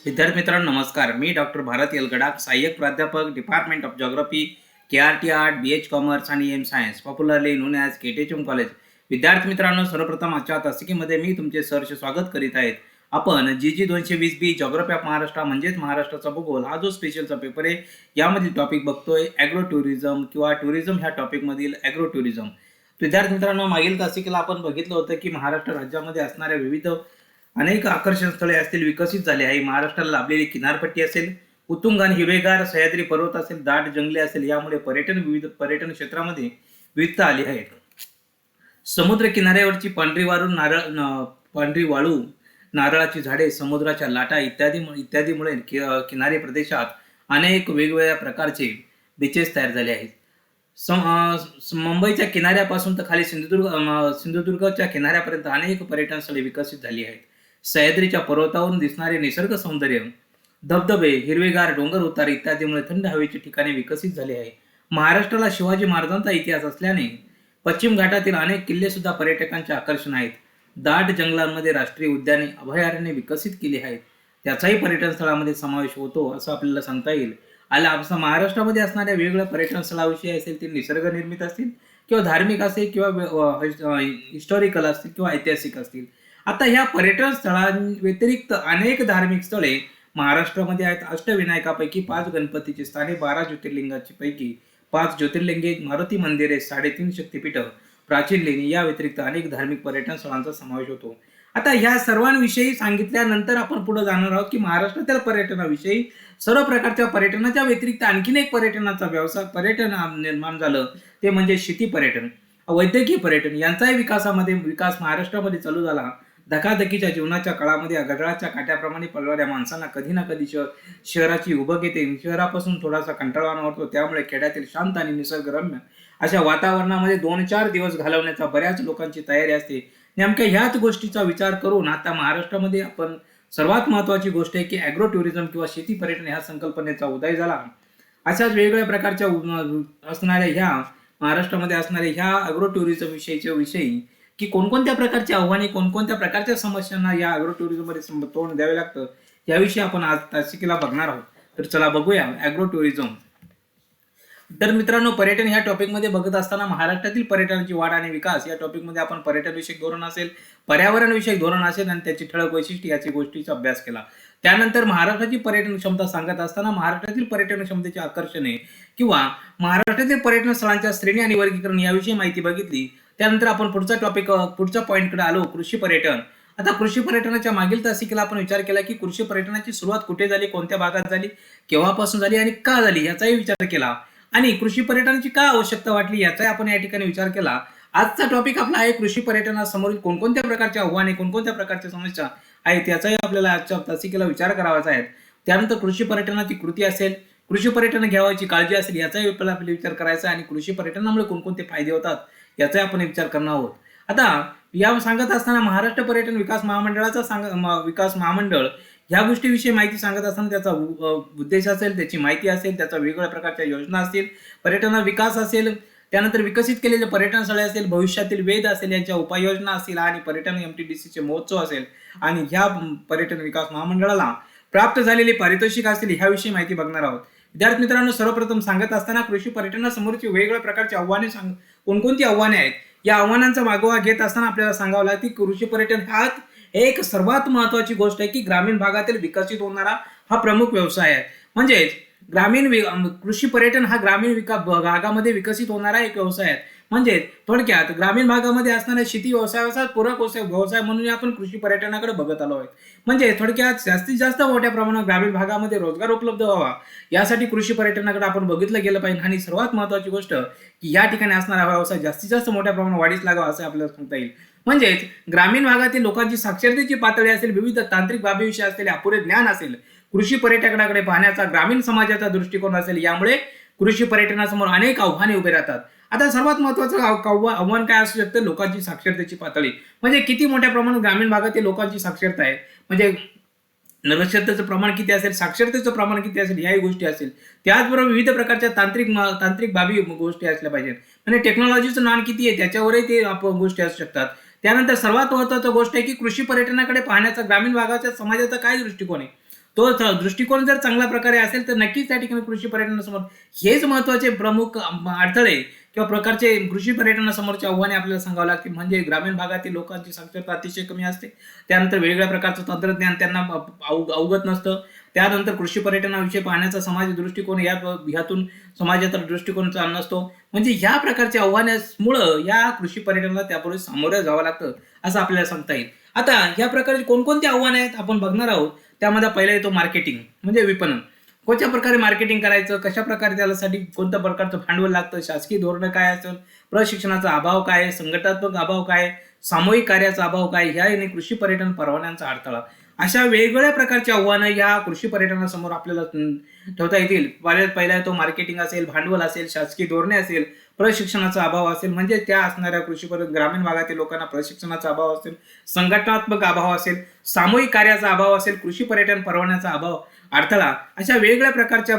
विद्यार्थी मित्रांनो नमस्कार. मी डॉक्टर भारत येलगडा, सहाय्यक प्राध्यापक, department of geography, KRT art, BH commerce आणि M science, popularly known as KTHM college. विद्यार्थी मित्रांनो, सर्वप्रथम आजच्या तासिकेमध्ये मी तुमचे सहर्ष स्वागत करीत आहेत. आपण GG 220B geography of Maharashtra म्हणजेच महाराष्ट्राचा भूगोल हा जो स्पेशलचा पेपर आहे यामधील टॉपिक बघतोय ॲग्रो टुरिझम किंवा टुरिझम ह्या टॉपिकमधील ॲग्रो टुरिझम. विद्यार्थी मित्रांनो, मागील तासिकेला आपण बघितलं होतं की महाराष्ट्र राज्यामध्ये असणाऱ्या विविध अनेक आकर्षण स्थळे असतील विकसित झाले आहे. महाराष्ट्राला लाभलेली किनारपट्टी असेल, उत्तुंग आणि हिरवेगार सह्याद्री पर्वत असेल, दाट जंगले असेल, यामुळे विविध पर्यटन क्षेत्रामध्ये विविधता आली आहे. समुद्र किनाऱ्यावरची पांढरी वाळू, नारळाची झाडे, समुद्राच्या लाटा इत्यादीमुळे किनारी प्रदेशात अनेक वेगवेगळ्या प्रकारचे बीचेस तयार झाले आहेत. मुंबईच्या किनाऱ्यापासून तर खाली सिंधुदुर्गच्या किनाऱ्यापर्यंत अनेक पर्यटन स्थळे विकसित झाली आहेत. सह्याद्रीच्या पर्वतावरून दिसणारे निसर्ग सौंदर्य, धबधबे, हिरवेगार डोंगर उतार इत्यादीमुळे थंड हवेची ठिकाणे विकसित झाली आहे. महाराष्ट्राला शिवाजी महाराजांचा इतिहास असल्याने पश्चिम घाटातील अनेक किल्ले सुद्धा पर्यटकांचे आकर्षण आहेत. दाट जंगलांमध्ये राष्ट्रीय उद्याने, अभयारण्ये विकसित केली आहेत. त्याचाही पर्यटन स्थळामध्ये समावेश होतो असं आपल्याला सांगता येईल. महाराष्ट्रामध्ये असणाऱ्या वेगवेगळ्या पर्यटन स्थळाविषयी असेल, ते निसर्ग निर्मित असतील किंवा धार्मिक असेल किंवा हिस्टॉरिकल असतील किंवा ऐतिहासिक असतील. आता ह्या पर्यटन स्थळांव्यतिरिक्त अनेक धार्मिक स्थळे महाराष्ट्रामध्ये आहेत. अष्टविनायकापैकी 5 गणपतीची स्थाने, 12 ज्योतिर्लिंगाची पैकी 5 ज्योतिर्लिंगे, मारुती मंदिरे, 3.5 शक्तिपीठ, प्राचीन लेणी या व्यतिरिक्त अनेक धार्मिक पर्यटन स्थळांचा समावेश होतो. आता ह्या सर्वांविषयी सांगितल्यानंतर आपण पुढे जाणार आहोत की महाराष्ट्रातील पर्यटनाविषयी सर्व प्रकारच्या पर्यटनाच्या व्यतिरिक्त आणखीन एक पर्यटन निर्माण झालं, ते म्हणजे शेती पर्यटन, वैद्यकीय पर्यटन यांचाही विकास महाराष्ट्रामध्ये चालू झाला. धकाधकीच्या जीवनाच्या काळामध्ये गडाच्या काट्याप्रमाणे पळणाऱ्या माणसांना कधी ना कधी शहराची उभं येते. शहरापासून थोडासा कंटाळवाणा वाटतो. त्यामुळे खेड्यातील शांत आणि निसर्गरम्य अशा वातावरणामध्ये 2-4 दिवस घालवण्याचा बऱ्याच लोकांची तयारी असते. नेमक्या ह्याच गोष्टीचा विचार करून आता महाराष्ट्रामध्ये आपण सर्वात महत्वाची गोष्ट आहे की ॲग्रो टुरिझम किंवा शेती पर्यटन ह्या संकल्पनेचा उदय झाला. अशाच वेगवेगळ्या प्रकारच्या महाराष्ट्रामध्ये असणाऱ्या ह्या ॲग्रो टुरिझम विषयी की कोणकोणत्या प्रकारची आव्हाने, कोणकोणत्या प्रकारच्या समस्यांना या ॲग्रो टुरिझममध्ये तोंड द्यावे लागतं, याविषयी आपण आज तासिकेला बघणार आहोत. तर चला बघूया ॲग्रो टुरिझम. तर मित्रांनो, पर्यटन ह्या टॉपिकमध्ये बघत असताना महाराष्ट्रातील पर्यटनाची वाढ आणि विकास या टॉपिकमध्ये आपण पर्यटन विषयक धोरण असेल, पर्यावरण विषयक धोरण असेल आणि त्याची ठळक वैशिष्ट्ये याची गोष्टीचा अभ्यास केला. त्यानंतर महाराष्ट्राची पर्यटन क्षमता सांगत असताना महाराष्ट्रातील पर्यटन क्षमतेची आकर्षणे किंवा महाराष्ट्रातील पर्यटन स्थळांच्या श्रेणी आणि वर्गीकरण याविषयी माहिती बघितली. त्यानंतर आपण पुढच्या पॉईंटकडे आलो, कृषी पर्यटन. आता कृषी पर्यटनाच्या मागील तासिकेला आपण विचार केला की कृषी पर्यटनाची सुरुवात कुठे झाली, कोणत्या भागात झाली, केव्हापासून झाली आणि का झाली याचाही विचार केला. आणि कृषी पर्यटनाची का आवश्यकता वाटली याचाही आपण या ठिकाणी विचार केला. आजचा टॉपिक आपला आहे कृषी पर्यटनासमोरील कोणकोणत्या प्रकारच्या आव्हाने, कोणकोणत्या प्रकारच्या समस्या आहेत याचाही आपल्याला आजच्या तासिकेला विचार करावाचा आहे. त्यानंतर कृषी पर्यटनाची कृती असेल, कृषी पर्यटन घ्यावायची काळजी असेल याचाही आपल्याला विचार करायचा आहे आणि कृषी पर्यटनामुळे कोणकोणते फायदे होतात याचाही आपण विचार करणार आहोत. आता या सांगत असताना महाराष्ट्र पर्यटन विकास महामंडळ ह्या गोष्टीविषयी माहिती सांगत असताना त्याचा उद्देश असेल, त्याची माहिती असेल, त्याचा वेगवेगळ्या प्रकारच्या योजना असतील, पर्यटन विकास असेल, त्यानंतर विकसित केलेले पर्यटन स्थळे असेल, भविष्यातील वेध असेल, यांच्या उपाययोजना असतील आणि पर्यटन MTDCचे महोत्सव असेल आणि ह्या पर्यटन विकास महामंडळाला प्राप्त झालेले पारितोषिक असतील ह्याविषयी माहिती बघणार आहोत. विद्यार्थी मित्रांनो, सर्वप्रथम सांगत असताना कृषी पर्यटनासमोरची वेगवेगळ्या प्रकारची आव्हाने कोणकोणती आव्हाने आहेत या आव्हानांचा मागोवा घेत असताना आपल्याला सांगावं लागते की कृषी पर्यटन हा एक सर्वात महत्वाची गोष्ट आहे की ग्रामीण भागातील विकसित होणारा हा प्रमुख व्यवसाय आहे. म्हणजेच कृषी पर्यटन हा ग्रामीण भागामध्ये विकसित होणारा एक व्यवसाय आहे. म्हणजे थोडक्यात ग्रामीण भागामध्ये असणाऱ्या शेती व्यवसायाचा पूरक व्यवसाय म्हणून आपण कृषी पर्यटनाकडे बघत आलो आहे. म्हणजे थोडक्यात जास्तीत जास्त मोठ्या प्रमाणात ग्रामीण भागामध्ये रोजगार उपलब्ध व्हावा यासाठी कृषी पर्यटनाकडे आपण बघितलं गेलं पाहिजे. आणि सर्वात महत्वाची गोष्ट की या ठिकाणी असणारा व्यवसाय जास्तीत जास्त मोठ्या प्रमाणात वाढीस लागावा असं आपल्याला सांगता येईल. म्हणजेच ग्रामीण भागातील लोकांची साक्षरतेची पातळी असेल, विविध तांत्रिक बाबीविषयी असलेले अपुरे ज्ञान असेल, कृषी पर्यटनाकडे पाहण्याचा ग्रामीण समाजाचा दृष्टिकोन असेल, यामुळे कृषी पर्यटनासमोर अनेक आव्हाने उभे राहतात. आता सर्वात महत्वाचं आव्हान काय असू शकतं, लोकांची साक्षरतेची पातळी. म्हणजे किती मोठ्या प्रमाणात ग्रामीण भागातील लोकांची साक्षरता आहे, म्हणजे निरक्षरतेचं प्रमाण किती असेल, साक्षरतेचं प्रमाण किती असेल, याही गोष्टी असेल. त्याचबरोबर विविध प्रकारच्या तांत्रिक बाबी गोष्टी असल्या पाहिजेत. म्हणजे टेक्नॉलॉजीचं ज्ञान किती आहे त्याच्यावरही ते गोष्टी असू शकतात. त्यानंतर सर्वात महत्त्वाची गोष्ट आहे की कृषी पर्यटनाकडे पाहण्याचा ग्रामीण भागाच्या समाजाचा काय दृष्टिकोन आहे. तो दृष्टिकोन जर चांगल्या प्रकारे असेल तर नक्कीच त्या ठिकाणी कृषी पर्यटनासमोर हेच महत्वाचे प्रमुख अडथळे किंवा प्रकारचे कृषी पर्यटनासमोरचे आव्हाने आपल्याला सांगावं लागतील. म्हणजे ग्रामीण भागातील लोकांची साक्षरता अतिशय कमी असते, त्यानंतर वेगवेगळ्या प्रकारचं तंत्रज्ञान त्यांना अवगत नसतं, त्यानंतर कृषी पर्यटनाविषयी पाहण्याचा समाज दृष्टिकोन ह्यातून समाजाचा दृष्टिकोन नसतो. म्हणजे ह्या प्रकारच्या आव्हानामुळं या कृषी पर्यटनाला त्यापूर्वी सामोरं जावं लागतं असं आपल्याला सांगता येईल. आता ह्या प्रकारचे कोणकोणते आव्हाने आहेत आपण बघणार आहोत. त्यामध्ये पहिला येतो मार्केटिंग म्हणजे विपणन. कोणत्या प्रकारे मार्केटिंग करायचं, कशा प्रकारे त्यासाठी कोणत्या प्रकारचं भांडवल लागतं, शासकीय धोरणं काय असेल, प्रशिक्षणाचा अभाव काय, संघटनात्मक अभाव काय, सामूहिक कार्याचा अभाव काय, ह्या कृषी पर्यटन परवान्यांचा अडथळा, अशा वेगवेगळ्या प्रकारची आव्हानं या कृषी पर्यटनासमोर आपल्याला ठेवता येतील. पहिला येतो मार्केटिंग असेल, भांडवल असेल, शासकीय धोरणे असेल, प्रशिक्षणाचा अभाव असेल, म्हणजे त्या असणाऱ्या ग्रामीण भागातील लोकांना प्रशिक्षणाचा अभाव असेल, संघटनात्मक अभाव असेल, सामूहिक कार्याचा अभाव असेल, कृषी पर्यटन परवान्याचा अभाव, अडथळा, अशा वेगवेगळ्या प्रकारच्या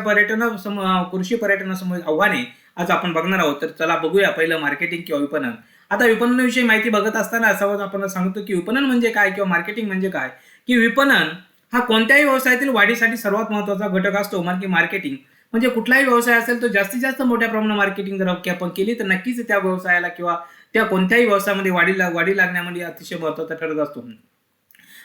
कृषी पर्यटनासमोर आव्हाने आज आपण बघणार आहोत. तर चला बघूया पहिलं मार्केटिंग किंवा विपणन. आता विपणनाविषयी माहिती बघत असताना असं आपण सांगतो की विपणन म्हणजे काय किंवा मार्केटिंग म्हणजे काय, की विपणन हा कोणत्याही व्यवसायातील वाढीसाठी सर्वात महत्वाचा घटक असतो. की मार्केटिंग म्हणजे कुठलाही व्यवसाय असेल तो जास्तीत जास्त मोठ्या प्रमाणात मार्केटिंग जर आपण केली तर नक्कीच त्या व्यवसायाला किंवा त्या कोणत्याही व्यवसायामध्ये वाढी लागण्यामध्ये अतिशय महत्वाचा ठरत असतो.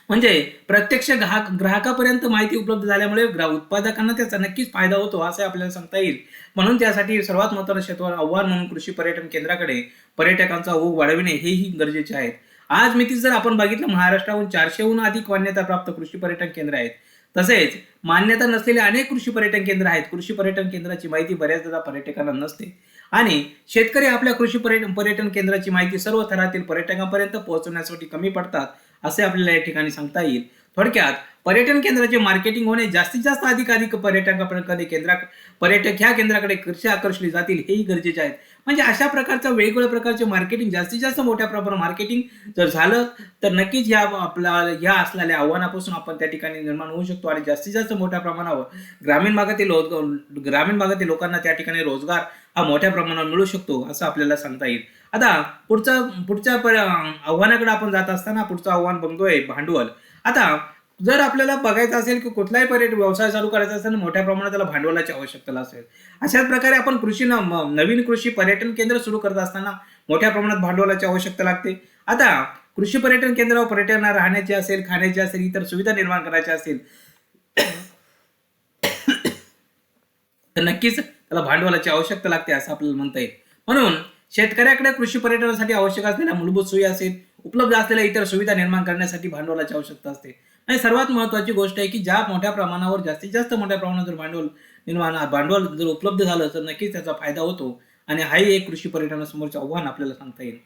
म्हणजे प्रत्यक्ष ग्राहकापर्यंत माहिती उपलब्ध झाल्यामुळे उत्पादकांना त्याचा नक्कीच फायदा होतो असं आपल्याला सांगता येईल. म्हणून त्यासाठी सर्वात महत्त्वाचं क्षेत्र आव्हान म्हणून कृषी पर्यटन केंद्राकडे पर्यटकांचा ओघ वाढविणे हेही गरजेचे आहेत. आज मितीस जर आपण बघितलं महाराष्ट्राहून 400हून अधिक मान्यताप्राप्त कृषी पर्यटन केंद्र आहेत. तसेच मान्यता नसलेले अनेक कृषी पर्यटन केंद्र आहेत. कृषी पर्यटन केंद्राची माहिती बऱ्याचदा पर्यटकांना नसते आणि शेतकरी आपल्या कृषी पर्यटन केंद्राची माहिती सर्व थरातील पर्यटकांपर्यंत पोहोचवण्यासाठी कमी पडतात असे आपल्याला या ठिकाणी सांगता येईल. थोडक्यात पर्यटन केंद्राचे मार्केटिंग होणे, जास्तीत जास्त अधिक पर्यटक ह्या केंद्राकडे कसे आकर्षले जातील हेही गरजेचे आहेत. म्हणजे अशा प्रकारचं वेगवेगळ्या प्रकारचे मार्केटिंग, जास्तीत जास्त मोठ्या प्रमाणात मार्केटिंग जर झालं तर नक्कीच ह्या असलेल्या आव्हानापासून आपण त्या ठिकाणी निर्माण होऊ शकतो आणि जास्तीत जास्त मोठ्या प्रमाणावर ग्रामीण भागातील लोकांना त्या ठिकाणी रोजगार हा मोठ्या प्रमाणावर मिळू शकतो असं आपल्याला सांगता येईल. आता पुढच्या आव्हानाकडे आपण जात असताना पुढचं आव्हान बघतोय भांडवल. आता जर आपल्याला बघायचं असेल की कुठलाही पर्यटन व्यवसाय चालू करायचा असेल मोठ्या प्रमाणात त्याला भांडवलाची आवश्यकता असेल. अशाच प्रकारे आपण नवीन कृषी पर्यटन केंद्र सुरू करत असताना मोठ्या प्रमाणात भांडवलाची आवश्यकता लागते. आता कृषी पर्यटन केंद्रावर पर्यटनाला राहण्याची असेल, खाण्याची असेल, इतर सुविधा निर्माण करायच्या असेल तर नक्कीच त्याला भांडवलाची आवश्यकता लागते असं आपल्याला म्हणता येईल. म्हणून शेतकऱ्याकडे कृषी पर्यटनासाठी आवश्यक असलेल्या मूलभूत सोयी असेल, उपलब्ध असलेल्या इतर सुविधा निर्माण करण्यासाठी भांडवलाची आवश्यकता असते. आणि सर्वात महत्वाची गोष्ट आहे की ज्या मोठ्या प्रमाणावर जास्तीत जास्त मोठ्या प्रमाणात जर भांडवल जर उपलब्ध झालं तर नक्कीच त्याचा फायदा होतो आणि हाही एक कृषी पर्यटनासमोरचे आव्हान आपल्याला सांगता येईल.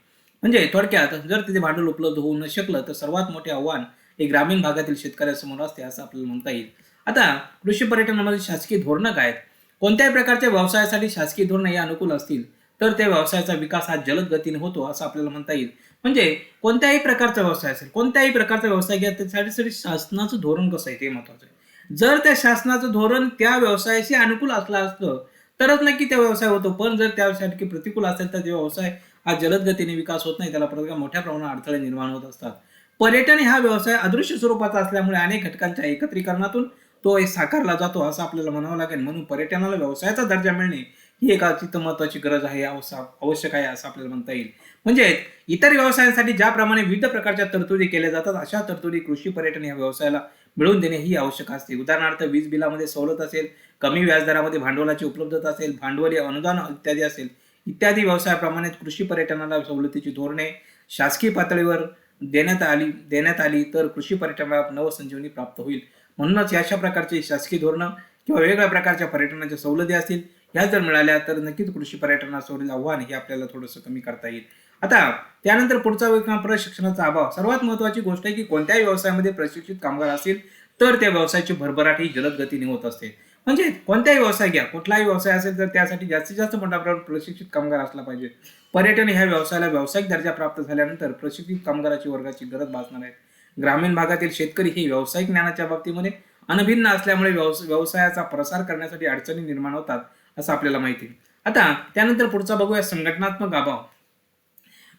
म्हणजे थोडक्यात जर तिथे भांडवल उपलब्ध होऊ न शकलं तर सर्वात मोठे आव्हान हे ग्रामीण भागातील शेतकऱ्यासमोर असते असं आपल्याला म्हणता येईल. आता कृषी पर्यटनामध्ये शासकीय धोरणं काय आहेत? कोणत्याही प्रकारच्या व्यवसायासाठी शासकीय धोरणं हे अनुकूल असतील तर त्या व्यवसायाचा विकास हा जलद गतीने होतो असं आपल्याला म्हणता येईल. म्हणजे कोणत्याही प्रकारचा व्यवसाय असेल, कोणत्याही प्रकारचा व्यवसाय घ्या त्यासाठी शासनाचं धोरण कसं आहे ते महत्वाचं आहे. जर त्या शासनाचं धोरण त्या व्यवसायाशी अनुकूल असलं तरच नक्की त्या व्यवसाय होतो. पण जर त्यासाठी प्रतिकूल असेल तर व्यवसाय हा जलद गतीने विकास होत नाही, त्याला मोठ्या प्रमाणात अडथळे निर्माण होत असतात. पर्यटन हा व्यवसाय अदृश्य स्वरूपाचा असल्यामुळे अनेक घटकांच्या एकत्रीकरणातून तो एक साकारला जातो असं आपल्याला म्हणावं लागेल. म्हणून पर्यटनाला व्यवसायाचा दर्जा मिळणे ही एक अत्यंत महत्वाची गरज आहे, आवश्यक आहे असं आपल्याला म्हणता येईल. म्हणजे इतर व्यवसायांसाठी ज्याप्रमाणे विविध प्रकारच्या तरतुदी केल्या जातात अशा तरतुदी कृषी पर्यटन या व्यवसायाला मिळवून देणे ही आवश्यक असते. उदाहरणार्थ वीज बिलामध्ये सवलत असेल, कमी व्याजदरामध्ये भांडवलाची उपलब्धता असेल, भांडवली अनुदान इत्यादी असेल, इत्यादी व्यवसायाप्रमाणे कृषी पर्यटनाला सवलतीची धोरणे शासकीय पातळीवर देण्यात आली तर कृषी पर्यटनाला नवसंजीवनी प्राप्त होईल. म्हणूनच अशा प्रकारचे शासकीय धोरणं किंवा वेगवेगळ्या प्रकारच्या पर्यटनाच्या सवलती असतील ह्या जर मिळाल्या तर नक्कीच कृषी पर्यटनासोबत आव्हान हे आपल्याला थोडंसं कमी करता येईल. आता त्यानंतर पुढचा प्रशिक्षणाचा अभाव. सर्वात महत्वाची गोष्ट आहे की कोणत्याही व्यवसायामध्ये प्रशिक्षित कामगार असेल तर त्या व्यवसायाची भरभराट ही जलद गतीने होत असते. म्हणजे कोणत्याही व्यवसाय घ्या, कुठलाही व्यवसाय असेल तर त्यासाठी जास्तीत जास्त मोठ्या प्रमाणात प्रशिक्षित कामगार असला पाहिजे. पर्यटन ह्या व्यवसायाला व्यावसायिक दर्जा प्राप्त झाल्यानंतर प्रशिक्षित कामगाराची वर्गाची गरज भासणार आहे. ग्रामीण भागातील शेतकरी हे व्यावसायिक ज्ञानाच्या बाबतीमध्ये अनभिन्न असल्यामुळे व्यवसायाचा प्रसार करण्यासाठी अडचणी निर्माण होतात असं आपल्याला माहिती आहे. आता त्यानंतर पुढचा बघूया संघटनात्मक अभाव.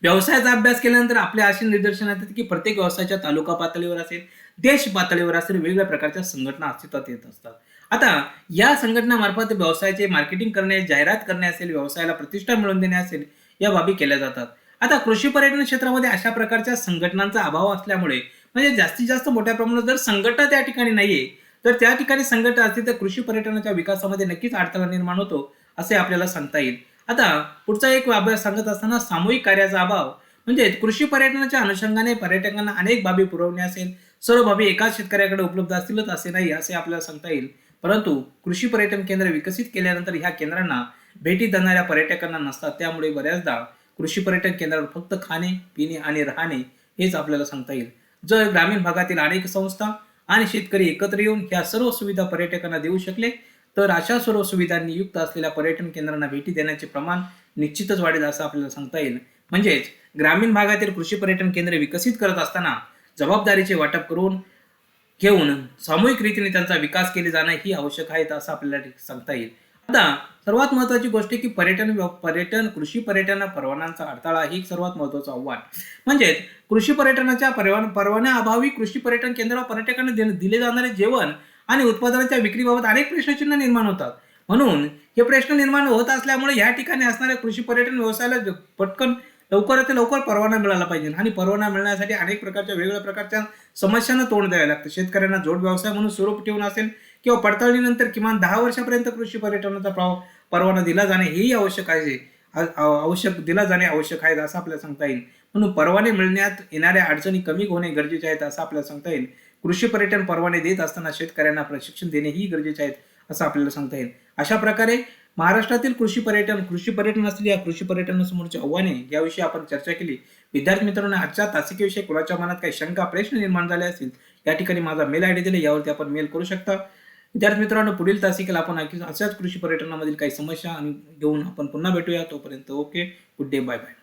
व्यवसायाचा अभ्यास केल्यानंतर आपल्या अशी निदर्शनात येते की प्रत्येक व्यवसायाच्या तालुका पातळीवर असेल, देश पातळीवर असेल वेगवेगळ्या प्रकारच्या संघटना अस्तित्वात येत असतात. आता या संघटनामार्फत व्यवसायाचे मार्केटिंग करणे, जाहिरात करणे असेल, व्यवसायाला प्रतिष्ठा मिळवून देणे असेल, या बाबी केल्या जातात. आता कृषी पर्यटन क्षेत्रामध्ये अशा प्रकारच्या संघटनांचा अभाव असल्यामुळे म्हणजे जास्तीत जास्त मोठ्या प्रमाणात जर संघटना त्या ठिकाणी नाहीये, तर त्या ठिकाणी संघटना असतील तर कृषी पर्यटनाच्या विकासामध्ये नक्कीच अडथळा निर्माण होतो, असे आपल्याला सांगता येईल. आता पुढचा एक अभ्यास सांगत असताना सामूहिक कार्याचा अभाव म्हणजे कृषी पर्यटनाच्या अनुषंगाने पर्यटकांना अनेक बाबी पुरवणे असेल, सर्व बाबी एकाच शेतकऱ्याकडे उपलब्ध असतीलच असे नाही, असे आपल्याला सांगता येईल. परंतु कृषी पर्यटन केंद्र विकसित केल्यानंतर ह्या केंद्रांना भेटी देणाऱ्या पर्यटकांना नसतात. त्यामुळे बऱ्याचदा कृषी पर्यटन केंद्रावर फक्त खाणे, पिणे आणि राहणे हेच आपल्याला सांगता येईल. जर ग्रामीण भागातील अनेक संस्था आणि शेतकरी एकत्र येऊन ह्या सर्व सुविधा पर्यटकांना देऊ शकले, तर अशा सर्व सुविधांनी युक्त असलेल्या पर्यटन केंद्रांना भेटी देण्याचे प्रमाण निश्चितच वाढेल, असं आपल्याला सांगता येईल. म्हणजेच ग्रामीण भागातील कृषी पर्यटन केंद्र विकसित करत असताना जबाबदारीचे वाटप करून घेऊन सामूहिक रीतीने त्यांचा विकास केले जाणे ही आवश्यक आहे, असं आपल्याला सांगता येईल. आता सर्वात महत्वाची गोष्ट की कृषी पर्यटन परवान्यांचा अडथळा ही एक सर्वात महत्वाचं आव्हान. म्हणजे कृषी पर्यटनाच्या परवान्याअभावी कृषी पर्यटन केंद्रावर पर्यटकांना दिले जाणारे जेवण आणि उत्पादनाच्या विक्रीबाबत अनेक प्रश्नचिन्ह निर्माण होतात. म्हणून हे प्रश्न निर्माण होत असल्यामुळे या ठिकाणी असणाऱ्या कृषी पर्यटन व्यवसायाला पटकन लवकरात लवकर परवाना मिळाला पाहिजे आणि परवाना मिळण्यासाठी अनेक प्रकारच्या वेगवेगळ्या प्रकारच्या समस्यांना तोंड द्यावे लागतं. शेतकऱ्यांना जोड व्यवसाय म्हणून स्वरूप ठेवून असेल किंवा पडताळणीनंतर किमान 10 वर्षापर्यंत कृषी पर्यटनाचा परवाना दिला जाणे हेही आवश्यक आहे. दिला जाणे आवश्यक आहे, असं आपल्याला सांगता येईल. म्हणून परवाने मिळण्यात येणाऱ्या अडचणी कमी होणे गरजेचे आहेत, असं आपल्याला सांगता येईल. कृषी पर्यटन परवाने देत असताना शेतकऱ्यांना प्रशिक्षण देणे ही गरजेचे आहेत, असं आपल्याला सांगता येईल. अशा प्रकारे महाराष्ट्रातील कृषी पर्यटन असलेल्या कृषी पर्यटनासमोरची आव्हाने याविषयी आपण चर्चा केली. विद्यार्थी मित्रांनो, आजच्या तासिकेविषयी कुणाच्या मनात काही शंका प्रश्न निर्माण झाले असतील, या ठिकाणी माझा मेल आयडी दिले, यावरती आपण मेल करू शकता. विद्यार्थी मित्रांनो, पुढील तासिकेला आपण अशाच कृषी पर्यटनामधील काही समस्या आणि घेऊन आपण पुन्हा भेटूया. तोपर्यंत okay, good day, bye bye.